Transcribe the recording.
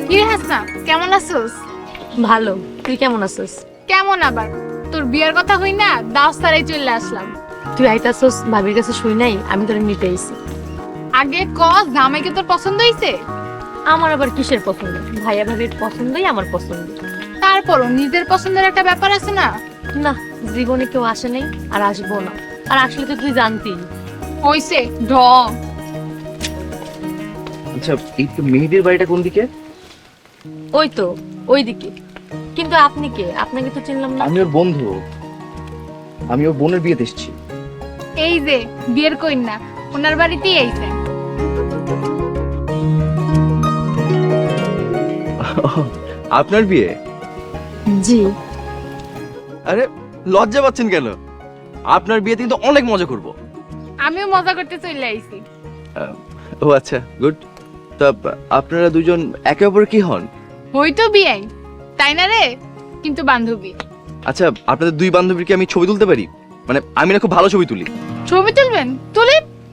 কিরে হাসনা, কেমন আছিস? ভালো, তুই কেমন আছিস? কেমন আবার, তোর বিয়ের কথা হই না, দাওস তারাই চলে আসলাম। তুই আইতাছস ভাবির কাছে শুই নাই, আমি তোরে নিতে আইছি। আগে ক, জামাইকে তোর পছন্দ হইছে? আমার আবার কিসের পছন্দ? ভাইয়া ভাবির পছন্দই আমার পছন্দ। তারপরও নিজের পছন্দের একটা ব্যাপার আছে না? না, জীবনে কেউ আসে নাই আর আসবো না। আর আসলে তো তুই জানতি। হইছে ঢং। আচ্ছা, এই তো মেহেদির বাড়িটা কোন দিকে? ওই তো ওইদিকে। কিন্তু আপনি কে? আপনাকে তো চিনলাম না। আমি ওর বন্ধু, আমি ওর বোনের বিয়েতে এসেছি। এই যে বিয়ের কইন না, ওনার বাড়িতেই আইছে। আপনার বিয়ে? জি। আরে লজ্জা পাচ্ছেন কেন? আপনার বিয়েতে কিন্তু অনেক মজা করব। আমিও মজা করতে চলে আইছি। ও আচ্ছা, গুড। তা আপনারা দুজন একে অপর কি হন? হইতো বিয়াই, তাই না রে? কিন্তু বান্ধবী। আচ্ছা, আপনাদের দুই বান্ধবীর কি আমি ছবি তুলতে পারি? মানে আমি না খুব ভালো ছবি তুলি। ছবি তুলবেন? তুলেন।